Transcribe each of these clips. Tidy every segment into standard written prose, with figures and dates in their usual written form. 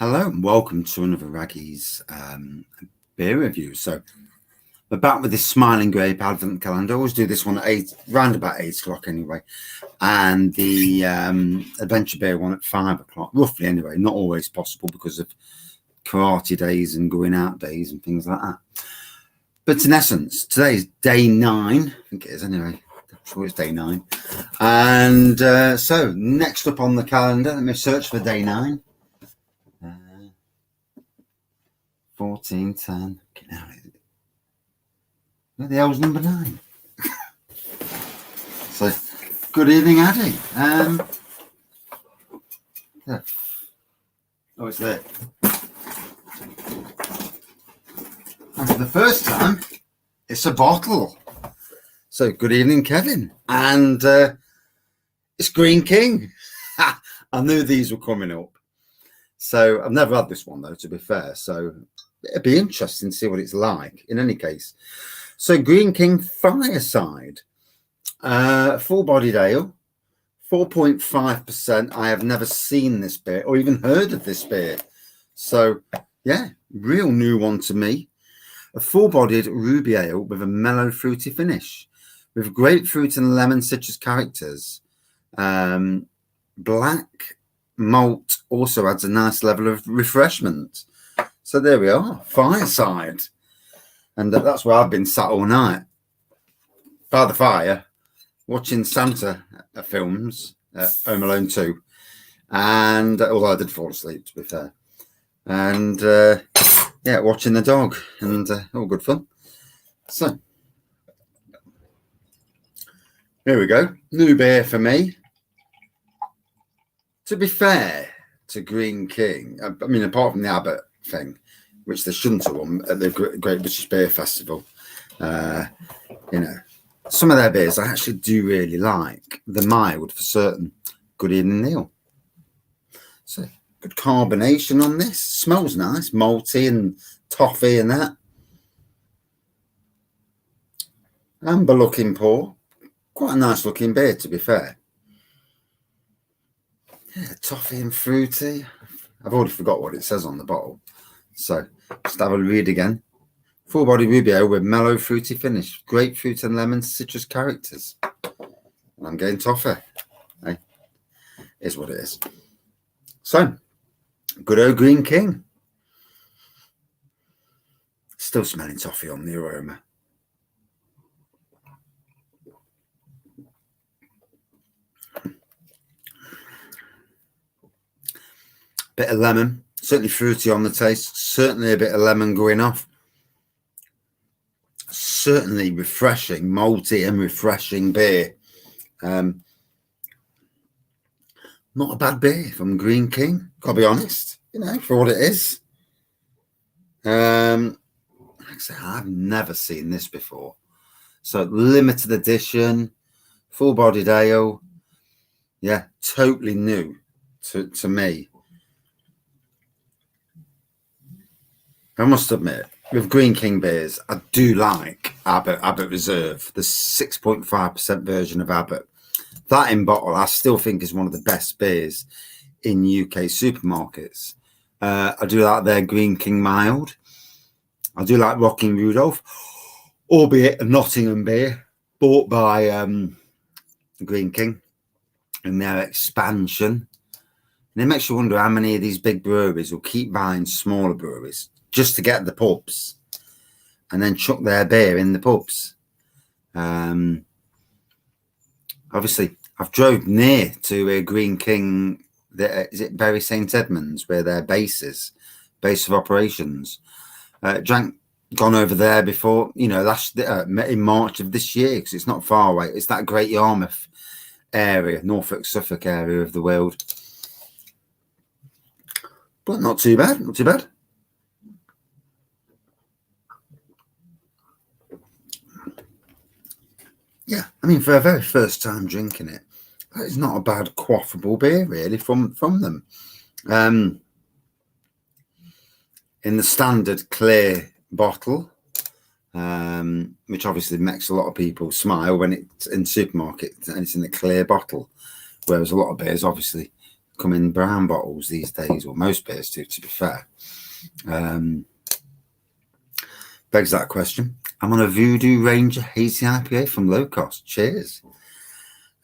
Hello and welcome to another Raggy's beer review. So we're back with this Smiling Grape Advent Calendar. I always do this one at round about 8 o'clock anyway. And the Adventure Beer one at 5 o'clock, roughly anyway. Not always possible because of karate days and going out days and things like that. But in essence, today is day 9. I think it is anyway. I'm sure it's day 9. And so next up on the calendar, let me search for day 9. 14, 10. Where the hell's number 9? So, good evening, Addy. Yeah. Oh, it's there. And for the first time, it's a bottle. So, good evening, Kevin. And it's Greene King. I knew these were coming up. So, I've never had this one, though, to be fair. So, it'd be interesting to see what it's like in any case. So Greene King Fireside, full-bodied ale, 4.5%. I have never seen this beer or even heard of this beer. So yeah, real new one to me. A full-bodied ruby ale with a mellow fruity finish with grapefruit and lemon citrus characters. Black malt also adds a nice level of refreshment. So there we are, Fireside. And that's where I've been sat all night by the fire, watching Santa films, Home Alone 2. And, although I did fall asleep, to be fair. And, yeah, watching the dog. And all good fun. So, here we go. New beer for me. To be fair to Greene King, I mean, apart from the Abbott thing, which they shouldn't have won at the Great British Beer Festival. You know, some of their beers I actually do really like. The mild for certain. Good evening, Neil. So, good carbonation on this. Smells nice, malty and toffee and that. Amber looking pour. Quite a nice looking beer, to be fair. Yeah, toffee and fruity. I've already forgot what it says on the bottle. So, just have a read again. Full body ruby ale with mellow fruity finish, grapefruit and lemon citrus characters. And I'm getting toffee. Hey, is what it is. So, good old Greene King. Still smelling toffee on the aroma. Bit of lemon. Certainly fruity on the taste. Certainly a bit of lemon going off. Certainly refreshing, malty and refreshing beer. Not a bad beer from Greene King. Gotta be honest, you know, for what it is. Like I say, I've never seen this before. So limited edition, full-bodied ale. Yeah, totally new to me. I must admit, with Greene King beers, I do like Abbott Reserve, the 6.5% version of Abbott. That in bottle, I still think is one of the best beers in UK supermarkets. I do like their Greene King Mild. I do like Rocking Rudolph, albeit a Nottingham beer, bought by Greene King in their expansion. And it makes you wonder how many of these big breweries will keep buying smaller breweries just to get the pubs and then chuck their beer in the pubs. Obviously, I've drove near to a Greene King, is it Bury St Edmunds, where their base of operations. Gone over there before, you know, last in March of this year, because it's not far away. It's that Great Yarmouth area, Norfolk, Suffolk area of the world. But not too bad, not too bad. Yeah, I mean, for a very first time drinking it, that is not a bad quaffable beer, really, from them. In the standard clear bottle, which obviously makes a lot of people smile when it's in supermarkets and it's in a clear bottle, whereas a lot of beers obviously come in brown bottles these days, or most beers do, to be fair. Begs that question. I'm on a Voodoo Ranger Hazy IPA from Low Cost. Cheers.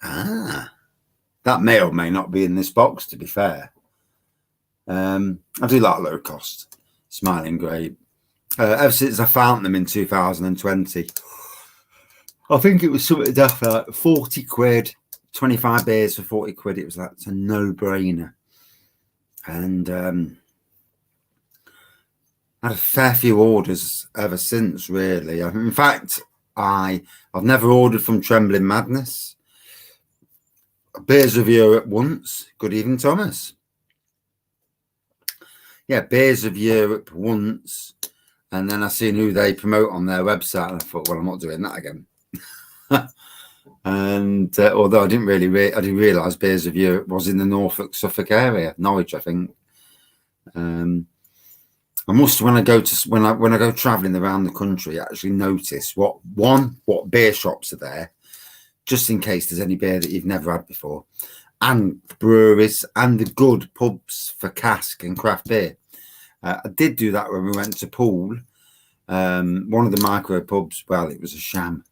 That may or may not be in this box, to be fair. I do like Low Cost. Smiling Grape. Ever since I found them in 2020, I think it was something like 40 quid, 25 beers for 40 quid. It was like, it's a no-brainer. And I had a fair few orders ever since, really. In fact, I've never ordered from Trembling Madness. Beers of Europe once. Good evening, Thomas. Yeah, Beers of Europe once. And then I seen who they promote on their website, and I thought, well, I'm not doing that again. And although I didn't realise Beers of Europe was in the Norfolk, Suffolk area, Norwich, I think. I must, when I go travelling around the country, actually notice what beer shops are there, just in case there's any beer that you've never had before, and breweries and the good pubs for cask and craft beer. I did do that when we went to Poole. One of the micro pubs, well, it was a sham.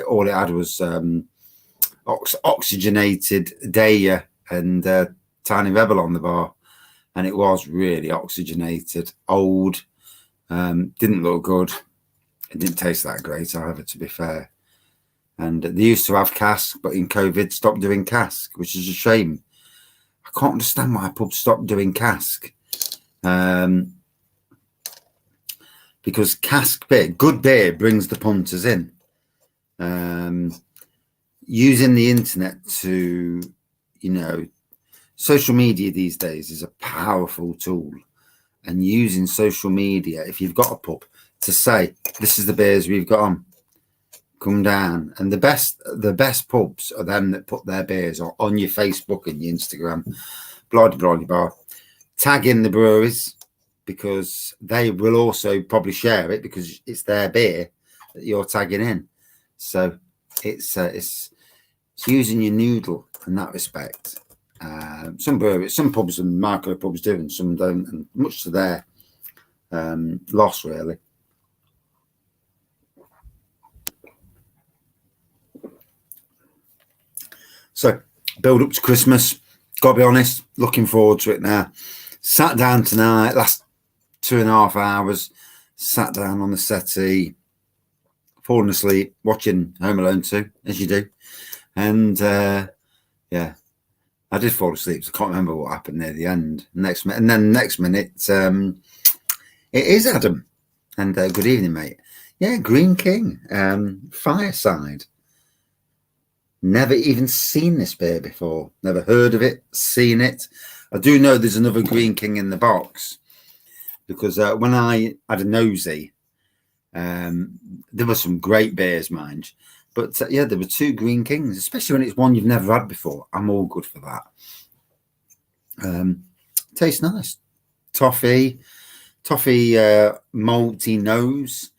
All it had was oxygenated Daya and Tiny Rebel on the bar. And it was really oxygenated, old, didn't look good. It didn't taste that great, however, to be fair. And they used to have cask, but in COVID stopped doing cask, which is a shame. I can't understand why pubs stopped doing cask. Because cask beer, good beer, brings the punters in. Using the internet to, social media these days is a powerful tool, and using social media, if you've got a pub, to say, this is the beers we've got on, come down. And the best pubs are them that put their beers on your Facebook and your Instagram, blah, blah, blah. Tag in the breweries, because they will also probably share it because it's their beer that you're tagging in. So it's using your noodle in that respect. Some breweries, some pubs and micro pubs do, and some don't, and much to their loss, really. So, build up to Christmas. Got to be honest, looking forward to it now. Sat down tonight, last 2.5 hours, sat down on the settee, falling asleep, watching Home Alone 2, as you do. And yeah, I did fall asleep, so I can't remember what happened near the end. Next minute, it is Adam. And good evening, mate. Yeah, Greene King, Fireside. Never even seen this beer before. Never heard of it, seen it. I do know there's another Greene King in the box, because when I had a nosy, there were some great beers, mind. But yeah, there were 2 Greene Kings, especially when it's one you've never had before. I'm all good for that. Tastes nice. Toffee, malty nose,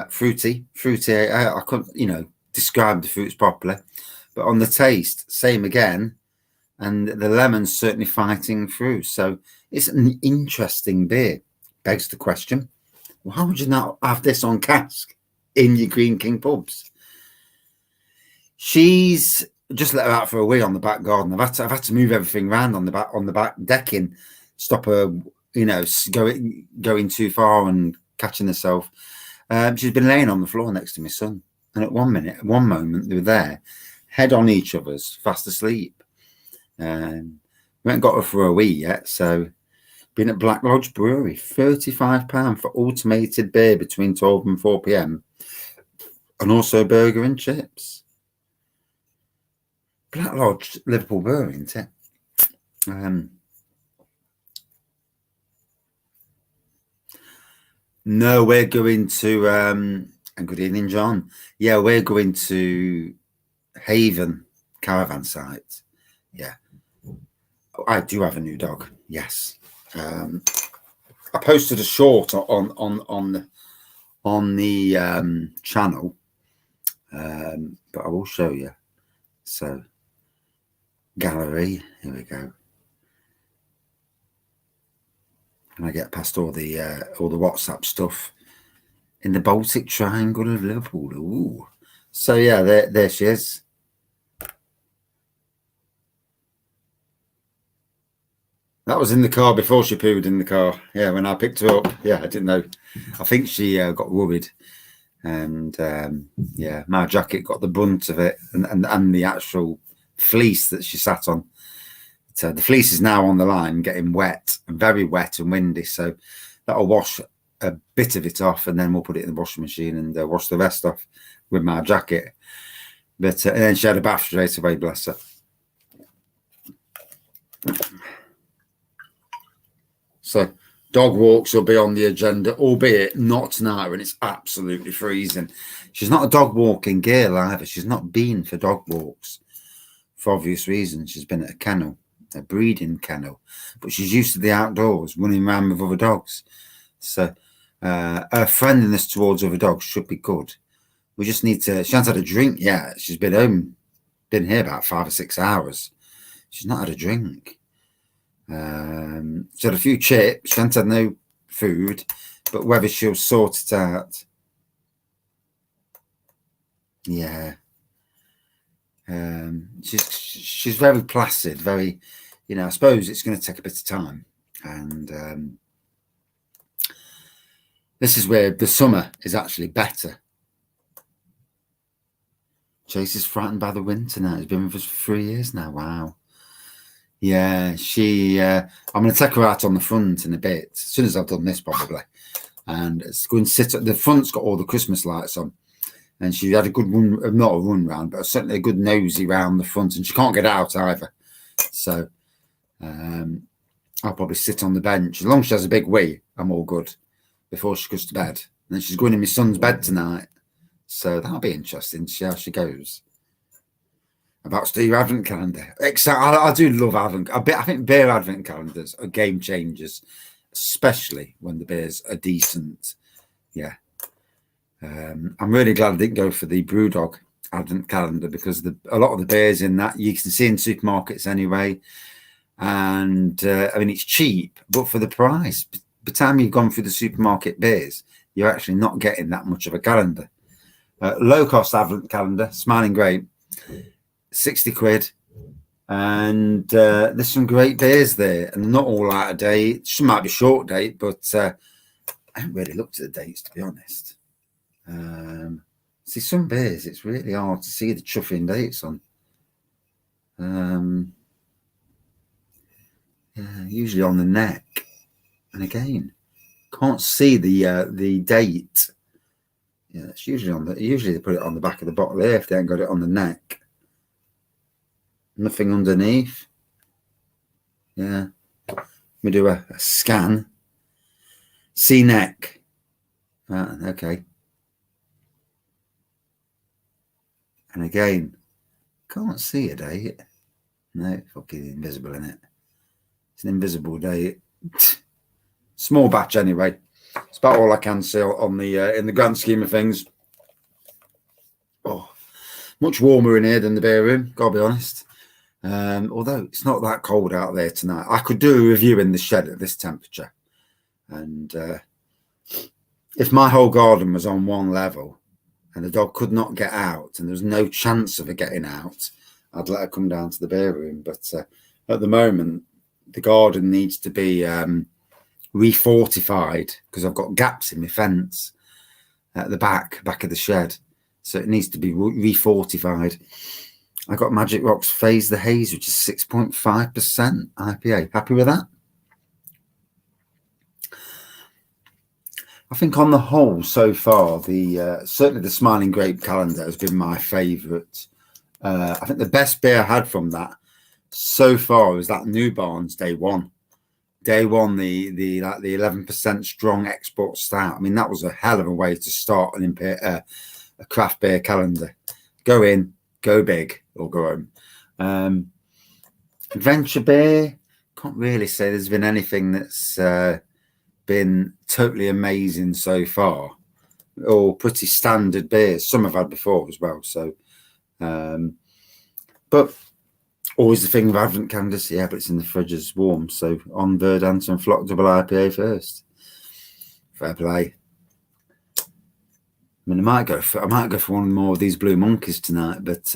fruity. I couldn't, describe the fruits properly, but on the taste, same again. And the lemon's certainly fighting through. So it's an interesting beer. Begs the question, why would you not have this on cask in your Greene King pubs? She's just let her out for a wee on the back garden. I've had to move everything around on the back decking, stop her, going too far and catching herself. She's been laying on the floor next to my son, and at one moment, they were there, head on each other's, fast asleep. We haven't got her for a wee yet, so been at Black Lodge Brewery, £35 for automated beer between 12 and 4 p.m. and also burger and chips. Black Lodge, Liverpool Brewery, isn't it? No, we're going to, and good evening, John. Yeah, we're going to Haven caravan site. Yeah. I do have a new dog. Yes. I posted a short on the channel, but I will show you. So, gallery, here we go. and I get past all the WhatsApp stuff in the Baltic Triangle of Liverpool. Ooh. So yeah, there she is. That was in the car before she pooed in the car. Yeah, when I picked her up. Yeah, I didn't know. I think she got worried. And yeah, my jacket got the brunt of it, and the actual fleece that she sat on. So the fleece is now on the line, getting wet and very wet and windy. So that'll wash a bit of it off, and then we'll put it in the washing machine and wash the rest off with my jacket. But and then she had a bath straight away, bless her. So dog walks will be on the agenda, albeit not tonight when it's absolutely freezing. She's not a dog walking girl either. She's not been for dog walks for obvious reasons. She's been at a kennel, a breeding kennel, but she's used to the outdoors, running around with other dogs. So her friendliness towards other dogs should be good. We just need to. She hasn't had a drink yet. She's been home, been here about 5 or 6 hours. She's not had a drink. She had a few chips. She hasn't had no food, but whether she'll sort it out. Yeah. She's very placid, very, I suppose it's going to take a bit of time. And this is where the summer is actually better. Chase is frightened by the winter now. He's been with us for 3 years now. Wow. Yeah, I'm going to take her out on the front in a bit, as soon as I've done this probably. And it's going to sit at the front's got all the Christmas lights on. And she had a good run, not a run round, but certainly a good nosy round the front. And she can't get out either. So I'll probably sit on the bench. As long as she has a big wee, I'm all good before she goes to bed. And then she's going in my son's bed tonight. So that'll be interesting to see how she goes. About to do your advent calendar. I do love advent. I think beer advent calendars are game changers, especially when the beers are decent. Yeah. I'm really glad I didn't go for the Brewdog advent calendar, because a lot of the beers in that you can see in supermarkets anyway. And I mean, it's cheap, but for the price, by the time you've gone through the supermarket beers, you're actually not getting that much of a calendar. Low cost advent calendar, Smiling Grape, 60 quid. And there's some great beers there, and not all out of date. Some might be short date, but I haven't really looked at the dates, to be honest. See, some beers, it's really hard to see the chuffing dates on. Yeah, usually on the neck. And again, can't see the date. Yeah, it's usually usually they put it on the back of the bottle here if they ain't got it on the neck. Nothing underneath. Yeah. We do a scan. See neck. Okay. And again, can't see a date. No, fucking invisible, in it. It's an invisible date. Small batch anyway. It's about all I can see on the in the grand scheme of things. Oh, much warmer in here than the beer room, gotta be honest. Although it's not that cold out there tonight. I could do a review in the shed at this temperature. And if my whole garden was on one level and the dog could not get out and there was no chance of her getting out, I'd let her come down to the beer room. But at the moment, the garden needs to be refortified, because I've got gaps in my fence at the back of the shed. So it needs to be refortified. I got Magic Rocks Phase the Haze, which is 6.5% IPA. Happy with that? I think on the whole, so far, certainly the Smiling Grape Calendar has been my favourite. I think the best beer I had from that so far was that New Barnes Day One. Day One, the 11% strong export stout. I mean, that was a hell of a way to start a craft beer calendar. Go in, go big, or go home. Adventure beer, can't really say there's been anything that's been totally amazing so far. All pretty standard beers. Some I've had before as well. So, but Always the thing with Advent calendars, yeah, but it's in the fridge, it's warm. So on Verdant and Flock double IPA first. Fair play. I mean, I might go for one more of these Blue Monkeys tonight, but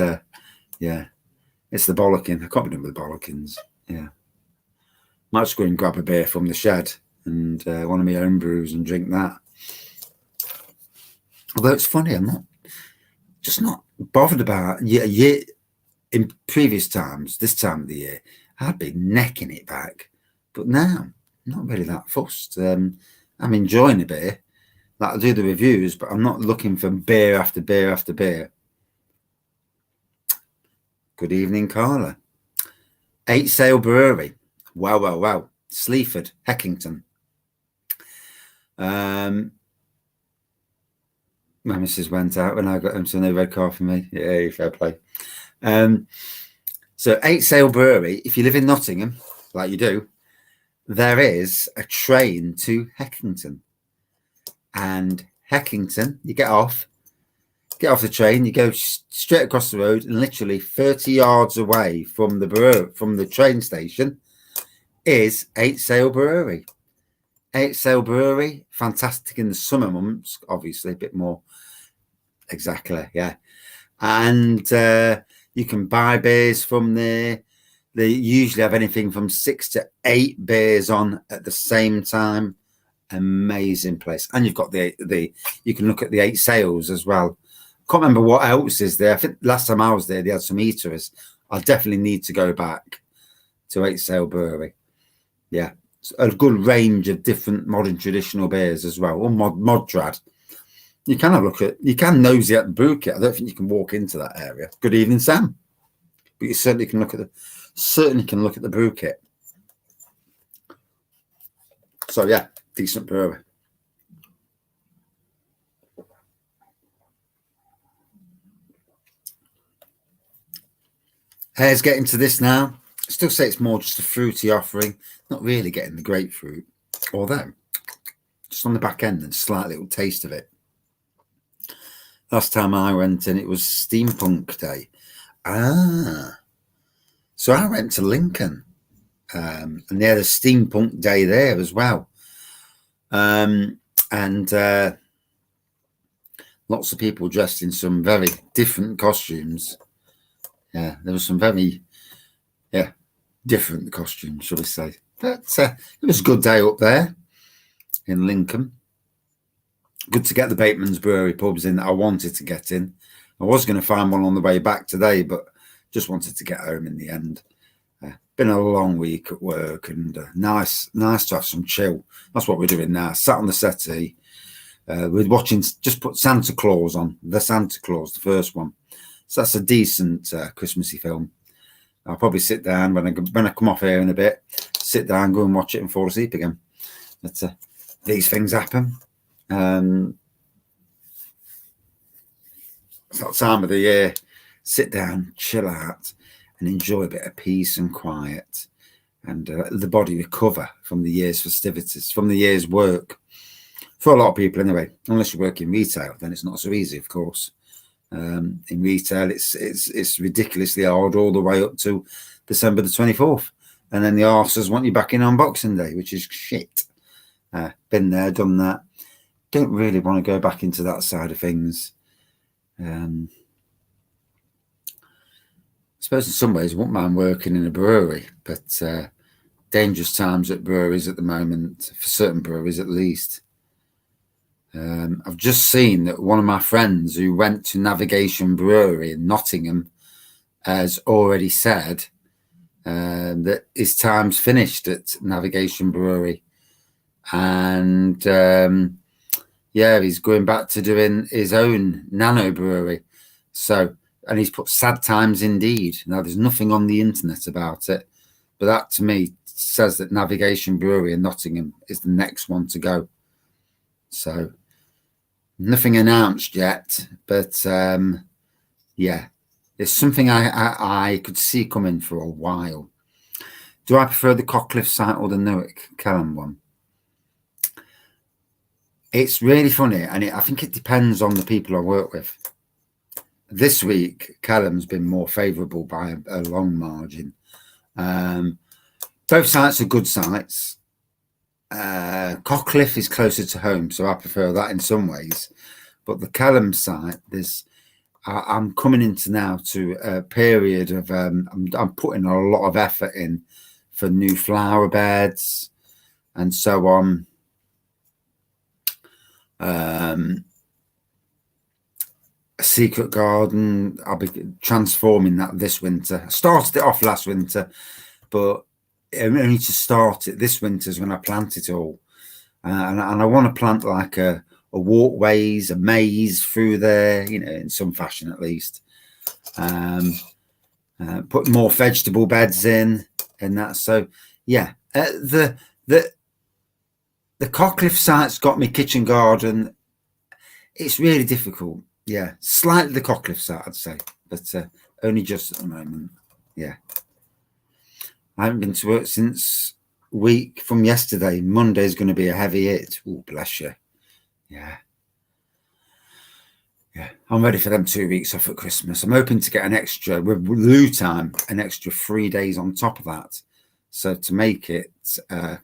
yeah, it's the bollocking. I can't be done with the bollockins. Yeah, might just go and grab a beer from the shed and one of my own brews and drink that. Although it's funny, I'm not bothered about in previous times, this time of the year, I'd be necking it back. But now, not really that fussed. I'm enjoying a beer. Like, I'll do the reviews, but I'm not looking for beer after beer after beer. Good evening, Carla. 8 Sail Brewery. Wow. Sleaford, Heckington. My missus went out when I got home, so no red car for me. Yeah, fair play. So 8 Sail Brewery, if you live in Nottingham, like you do, there is a train to Heckington. And Heckington, you get off the train, you go straight across the road, and literally 30 yards away from the train station is 8 Sail Brewery. 8 Sail Brewery, fantastic in the summer months, obviously a bit more. Exactly, yeah. And you can buy beers from there. They usually have anything from 6 to 8 beers on at the same time. Amazing place. And you've got you can look at the 8 Sails as well. Can't remember what else is there. I think last time I was there, they had some eateries. I definitely need to go back to 8 Sail Brewery. Yeah, it's a good range of different modern traditional beers as well, or mod trad. You can nosy at the brew kit. I don't think you can walk into that area. Good evening, Sam. But you certainly can look at the brew kit. So yeah, decent brewery. Hair's getting to this now. I still say it's more just a fruity offering, not really getting the grapefruit, although just on the back end and slight little taste of it. Last time I went in, it was Steampunk Day. So I went to Lincoln, and they had a Steampunk Day there as well. And lots of people dressed in some very different costumes. Yeah, there was some very, different costumes, shall we say. But it was a good day up there in Lincoln. Good to get the Bateman's Brewery pubs in that I wanted to get in. I was going to find one on the way back today, but just wanted to get home in the end. Been a long week at work, and nice to have some chill. That's what we're doing now. Sat on the settee. We're watching, just put Santa Claus on, the first one. So that's a decent Christmassy film. I'll probably sit down when I come off here in a bit, sit down, go and watch it and fall asleep again. But these things happen. It's that time of the year. Sit down, chill out, and enjoy a bit of peace and quiet, and the body recover from the year's festivities, from the year's work. For a lot of people, anyway. Unless you work in retail, then it's not so easy, of course. In retail, it's ridiculously hard all the way up to December the 24th, and then the arses want you back in on Boxing Day, which is shit. Been there, done that. Don't really want to go back into that side of things. I suppose in some ways I wouldn't mind working in a brewery, but dangerous times at breweries at the moment, for certain breweries at least. I've just seen that one of my friends who went to Navigation Brewery in Nottingham has already said that his time's finished at Navigation Brewery, and he's going back to doing his own nano brewery. So, and he's put sad times indeed. Now, there's nothing on the internet about it, but that to me says that Navigation Brewery in Nottingham is the next one to go. So, nothing announced yet, but it's something I could see coming for a while. Do I prefer the Cockcliffe site or the Newark Kellam one? It's really funny, and I think it depends on the people I work with. This week, Callum's been more favourable by a long margin. Both sites are good sites. Cockcliffe is closer to home, so I prefer that in some ways. But the Callum site, I'm coming into now to a period of I'm putting a lot of effort in for new flower beds and so on. A secret garden, I'll be transforming that this winter. I started it off last winter, but only to start it this winter is when I plant it all. And I want to plant like a walkways, a maze through there, you know, in some fashion at least. Put more vegetable beds in and that. So yeah, the Cockcliffe site's got me kitchen garden. It's really difficult. Yeah, slightly the Cockcliffe site, I'd say, but only just at the moment. Yeah, I haven't been to work since week from yesterday. Monday's going to be a heavy hit. Oh, bless you. Yeah. I'm ready for them 2 weeks off at Christmas. I'm hoping to get an extra, with loo time, an extra 3 days on top of that. So to make it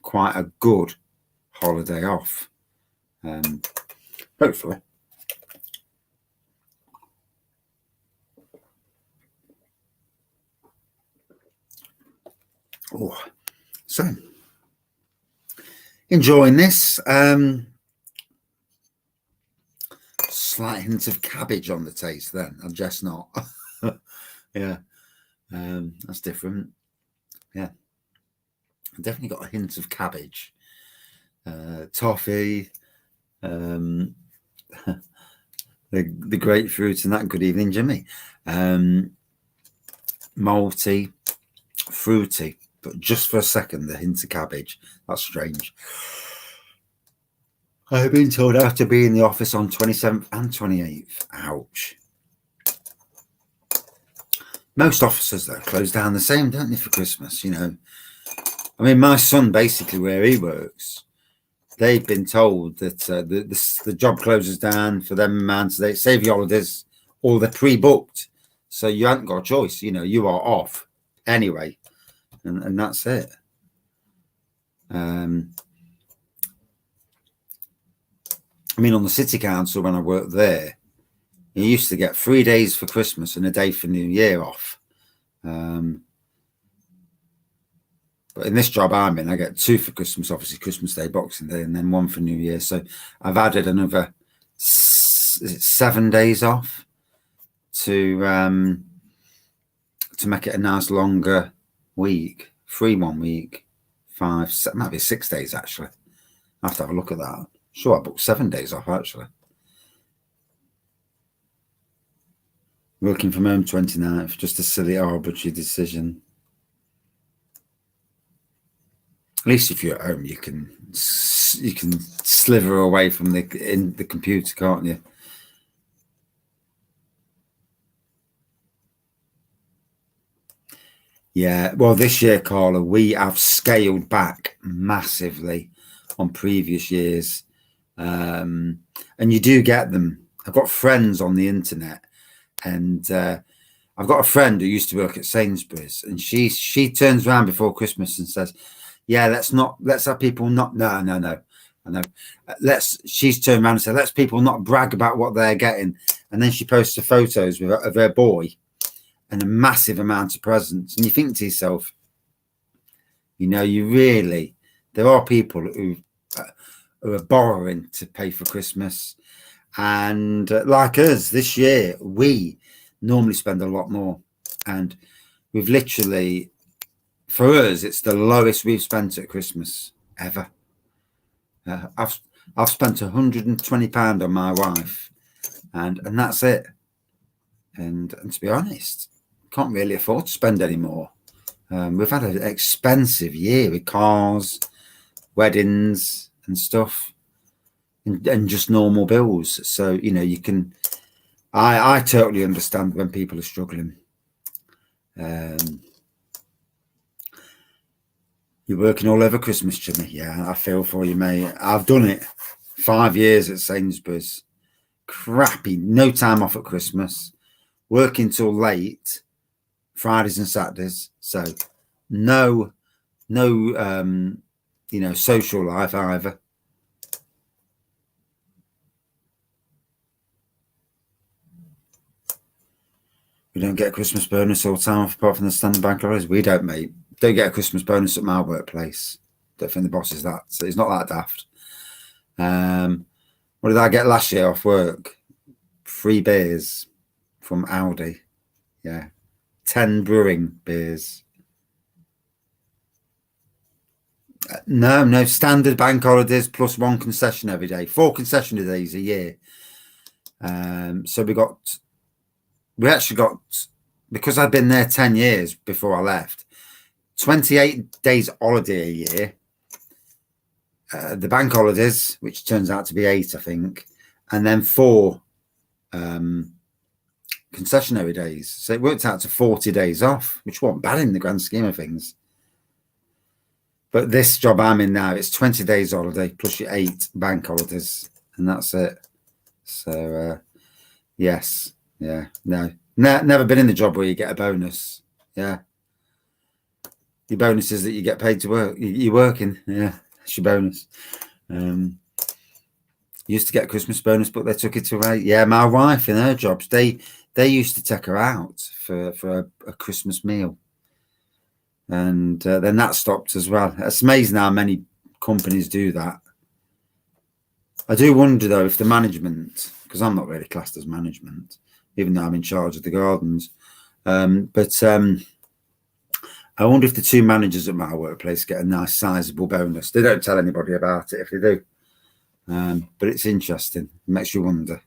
quite a good holiday off. Hopefully. Oh, so enjoying this. Slight hint of cabbage on the taste then. I'm just not. Yeah. That's different. Yeah. I definitely got a hint of cabbage. Toffee. The grapefruit and that. Good evening, Jimmy. Malty, fruity, but just for a second, the hint of cabbage. That's strange. I've been told I have to be in the office on 27th and 28th. Ouch. Most offices, though, close down the same, don't they, for Christmas, you know. I mean, my son, basically, where he works, they've been told that the job closes down for them, man, so they save your holidays, or they're pre-booked. So you haven't got a choice, you know, you are off anyway. And that's it. I mean, on the city council, when I worked there, you used to get 3 days for Christmas and a day for New Year off. But in this job I'm in, I get 2 for Christmas, obviously Christmas Day, Boxing Day, and then 1 for New Year. So I've added another 7 days off to make it a nice longer week. 3 1 week, 5, 7, might be 6 days actually. I have to have a look at that. Sure, I booked 7 days off actually. Working from home 29th, just a silly arbitrary decision. At least if you're at home, you can slither away from the computer, can't you? Yeah, well, this year, Carla, we have scaled back massively on previous years. And you do get them. I've got friends on the internet, and I've got a friend who used to work at Sainsbury's, and she turns around before Christmas and says, yeah, let's have people not, no. I know. She's turned around and said, let's people not brag about what they're getting. And then she posts the photos of her boy and a massive amount of presents. And you think to yourself, you know, there are people who are borrowing to pay for Christmas. And like us this year, we normally spend a lot more. And we've literally, for us, it's the lowest we've spent at Christmas ever. I've spent £120 on my wife, and that's it. And to be honest, can't really afford to spend any more. We've had an expensive year with cars, weddings and stuff, and just normal bills. So, you know, you can, I totally understand when people are struggling. You're working all over Christmas, Jimmy. Yeah, I feel for you, mate. I've done it. 5 years at Sainsbury's. Crappy. No time off at Christmas. working till late, Fridays and Saturdays. So no, social life either. We don't get a Christmas bonus all the time off, apart from the standard bank holidays. We don't, mate. Don't get a Christmas bonus at my workplace. Don't think the boss is that. So it's not that daft. What did I get last year off work? 3 beers from Aldi. Yeah. 10 brewing beers. No standard bank holidays plus 1 concession every day. 4 concession days a year. So we actually got, because I'd been there 10 years before I left, 28 days holiday a year. The bank holidays, which turns out to be 8, I think, and then 4 concessionary days. So it worked out to 40 days off, which wasn't bad in the grand scheme of things. But this job I'm in now, it's 20 days holiday plus your 8 bank holidays, and that's it. So, yes. Yeah, no, never been in the job where you get a bonus. Yeah, your bonus is that you get paid to work. You're working. Yeah, that's your bonus. Used to get a Christmas bonus, but they took it away. Yeah, my wife in her jobs, they used to take her out for a Christmas meal, and then that stopped as well. It's amazing how many companies do that. I do wonder though if the management, because I'm not really classed as management, even though I'm in charge of the gardens. But I wonder if the 2 managers at my workplace get a nice sizable bonus. They don't tell anybody about it if they do. But it's interesting. It makes you wonder.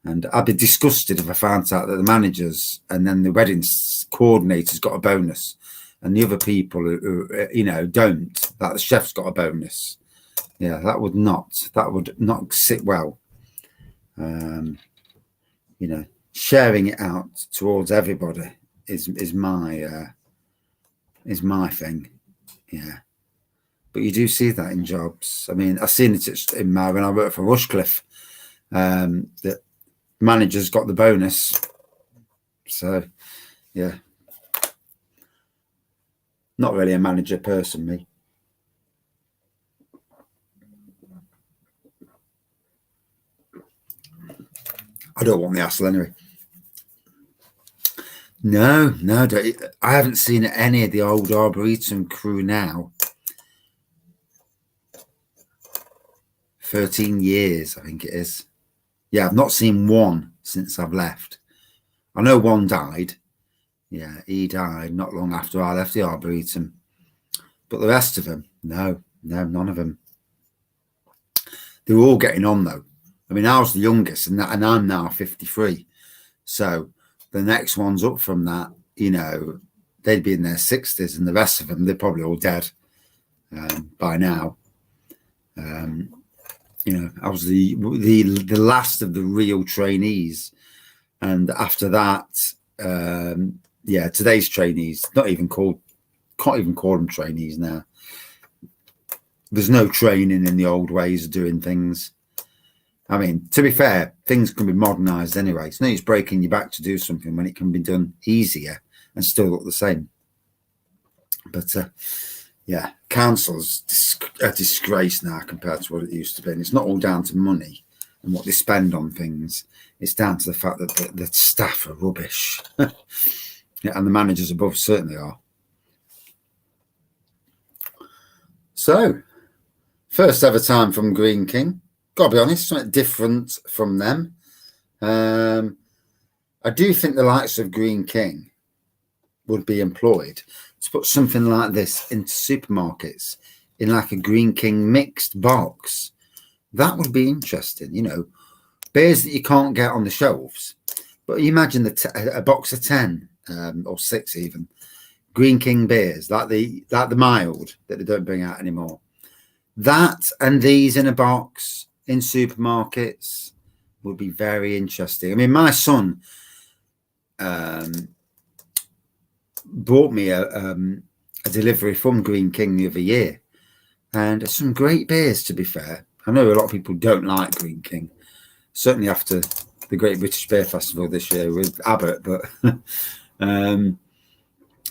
And I'd be disgusted if I found out that the managers and then the wedding coordinators got a bonus and the other people who don't, like the chef's got a bonus. Yeah, that would not sit well. Sharing it out towards everybody is my thing. Yeah, but you do see that in jobs. I mean, I've seen it when I worked for Rushcliffe. That managers got the bonus. So, yeah, not really a manager person, me. I don't want the hassle anyway. No, I haven't seen any of the old Arboretum crew now. 13 years, I think it is. Yeah, I've not seen one since I've left. I know one died. Yeah, he died not long after I left the Arboretum. But the rest of them, no, none of them. They were all getting on though. I mean, I was the youngest, and I'm now 53. So the next ones up from that, they'd be in their 60s, and the rest of them, they're probably all dead by now. I was the last of the real trainees, and after that, today's trainees can't even call them trainees now. There's no training in the old ways of doing things. I mean, to be fair, things can be modernised anyway. It's no use breaking your back to do something when it can be done easier and still look the same. But council's a disgrace now compared to what it used to be. And it's not all down to money and what they spend on things. It's down to the fact that the staff are rubbish. Yeah, and the managers above certainly are. So, first ever time from Greene King. Got to be honest, something different from them. I do think the likes of Greene King would be employed to put something like this into supermarkets in like a Greene King mixed box. That would be interesting, beers that you can't get on the shelves. But you imagine a box of 10 or 6 even Greene King beers, like the mild that they don't bring out anymore. That and these in a box in supermarkets would be very interesting. I mean, my son brought me a delivery from Greene King the other year, and some great beers, to be fair. I know a lot of people don't like Greene King, certainly after the Great British Beer Festival this year with Abbott,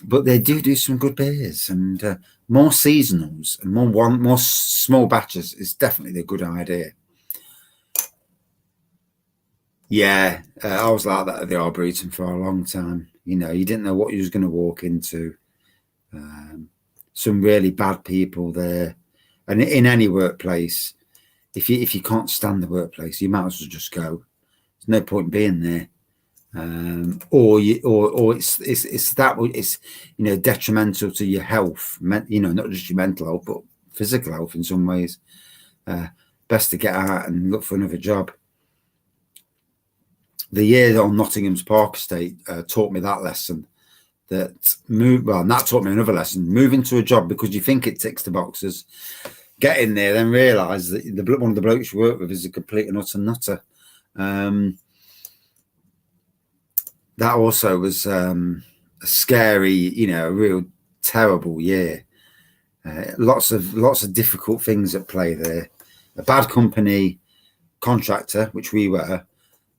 but they do some good beers, and more seasonals and more small batches is definitely a good idea. Yeah, I was like that at the Arboretum for a long time. You know, you didn't know what you was going to walk into. Some really bad people there, and in any workplace, if you can't stand the workplace, you might as well just go. There's no point being there. Or it's detrimental to your health, not just your mental health but physical health in some ways. Best to get out and look for another job. The year on Nottingham's Park Estate taught me that lesson. And that taught me another lesson. Move into a job because you think it ticks the boxes. Get in there, then realise that one of the blokes you work with is a complete and utter nutter. That also was a scary, a real terrible year. Lots of difficult things at play there. A bad company contractor, which we were,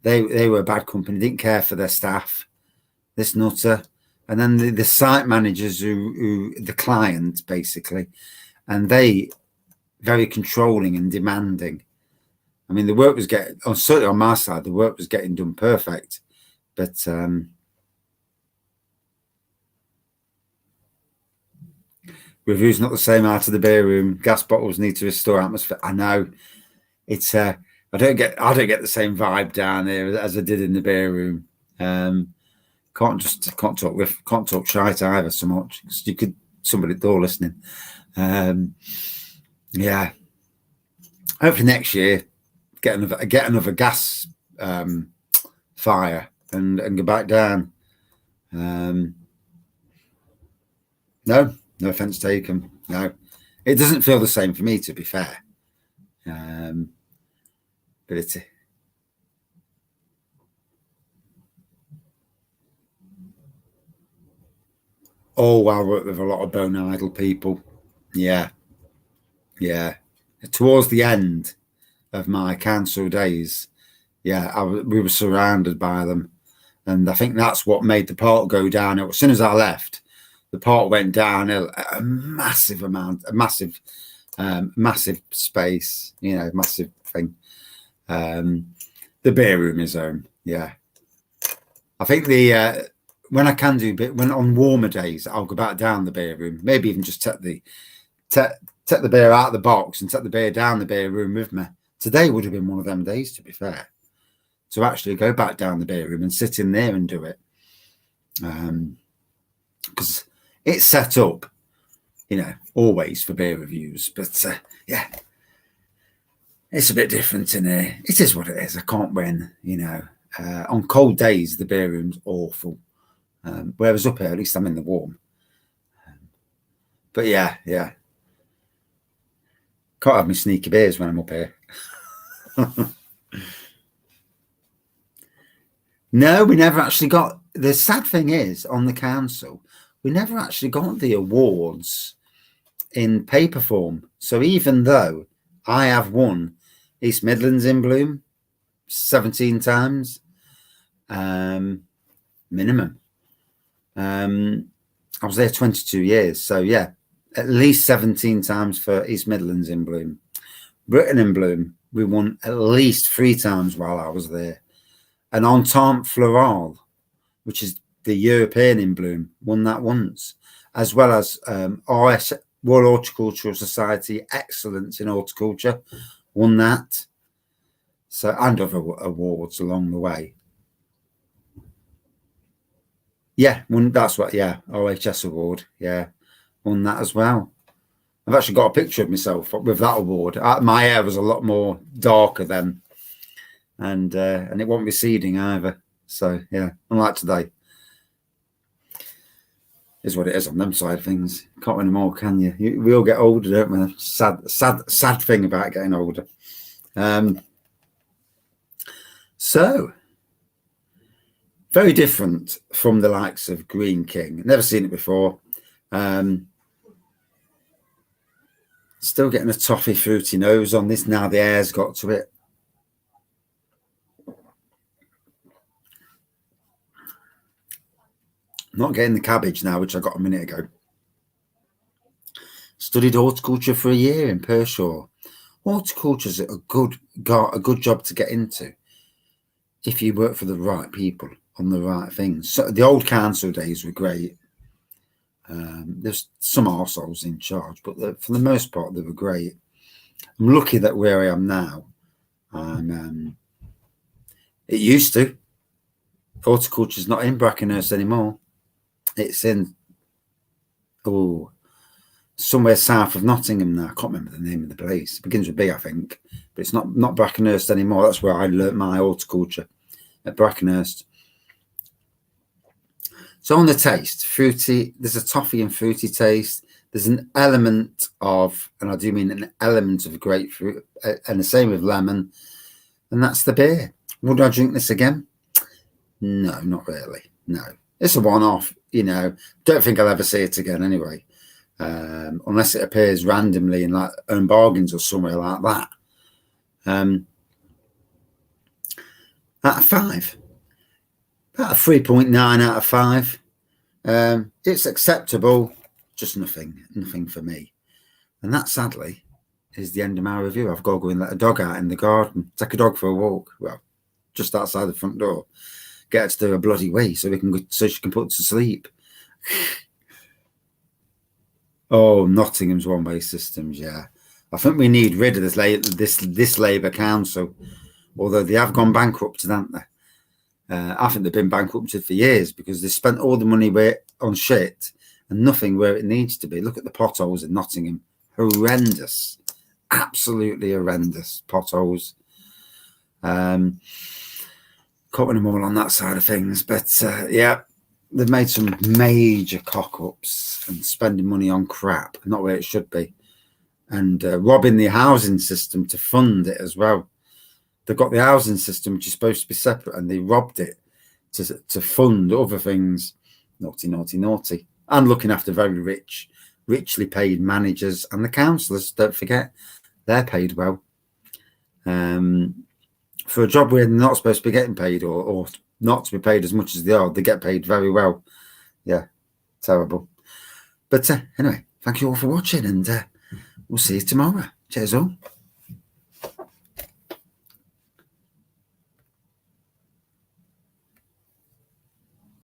they were a bad company, didn't care for their staff, this nutter. And then the site managers who the client basically, and they very controlling and demanding. I mean, the work was certainly on my side, the work was getting done perfect. But reviews not the same out of the beer room. Gas bottles need to restore atmosphere. I know it's I don't get the same vibe down there as I did in the beer room. Can't talk shite either so much because you could somebody at the door listening. Yeah. Hopefully next year get another gas fire. And go back down. No offense taken. No, it doesn't feel the same for me, to be fair. But it's I work with a lot of bone idle people. Yeah. Towards the end of my council days, we were surrounded by them. And I think that's what made the park go downhill. As soon as I left, the park went downhill a massive space, massive thing. The beer room is home. Yeah. I think when I can do when on warmer days, I'll go back down the beer room, maybe even just take the beer out of the box and take the beer down the beer room with me. Today would have been one of them days, to be fair, to actually go back down the beer room and sit in there and do it. Because it's set up, always for beer reviews. But it's a bit different in here. It is what it is. I can't win, on cold days, the beer room's awful. Whereas up here, at least I'm in the warm. But yeah. Can't have me sneaky beers when I'm up here. No, we never actually got. The sad thing is, on the council, we never actually got the awards in paper form. So even though I have won East Midlands in Bloom 17 times, minimum. I was there 22 years. So yeah, at least 17 times for East Midlands in Bloom. Britain in Bloom, we won at least 3 times while I was there. And Entente Floral, which is the European in Bloom, won that once, as well as RS, Royal Horticultural Society Excellence in Horticulture, won that. So, and other awards along the way. Yeah, that's what, OHS award, won that as well. I've actually got a picture of myself with that award. My hair was a lot more darker then. And it won't be receding either. So yeah, unlike today, is what it is on them side of things. Can't win them all, can you? We all get older, don't we? Sad thing about getting older. So very different from the likes of Greene King. Never seen it before. Still getting a toffee fruity nose on this now. The air's got to it. Not getting the cabbage now, which I got a minute ago. Studied horticulture for a year in Pershore. Horticulture's a good job to get into if you work for the right people on the right things. So the old council days were great. There's some arseholes in charge, but for the most part, they were great. I'm lucky that where I am now, it used to. Horticulture's not in Brackenhurst anymore. It's in somewhere south of Nottingham now. I can't remember the name of the place. It begins with B, I think, but it's not Brackenhurst anymore. That's where I learnt my horticulture, at Brackenhurst. So on the taste, fruity, there's a toffee and fruity taste. There's an element of, and I do mean an element of grapefruit, and the same with lemon, and that's the beer. Would I drink this again? No, not really. No, it's a one-off. Don't think I'll ever see it again anyway, unless it appears randomly in like Own Bargains or somewhere like that. Out of 5, about a 3.9 out of 5. It's acceptable, just nothing for me. And that, sadly, is the end of my review. I've got to go and let a dog out in the garden, take a dog for a walk. Well, just outside the front door. Get her to do a bloody wee so she can put to sleep. Oh, Nottingham's one-way systems, yeah. I think we need rid of this Labour Council, although they have gone bankrupt, haven't they? I think they've been bankrupted for years because they spent all the money on shit and nothing where it needs to be. Look at the potholes in Nottingham. Horrendous. Absolutely horrendous potholes. Can't win them all on that side of things. But, yeah, they've made some major cock-ups and spending money on crap, not where it should be. And robbing the housing system to fund it as well. They've got the housing system, which is supposed to be separate, and they robbed it to fund other things. Naughty, naughty, naughty. And looking after very richly paid managers and the councillors. Don't forget, they're paid well. For a job where they're not supposed to be getting paid or not to be paid as much as they are, they get paid very well. Yeah, terrible. But anyway, thank you all for watching, and we'll see you tomorrow. Cheers all.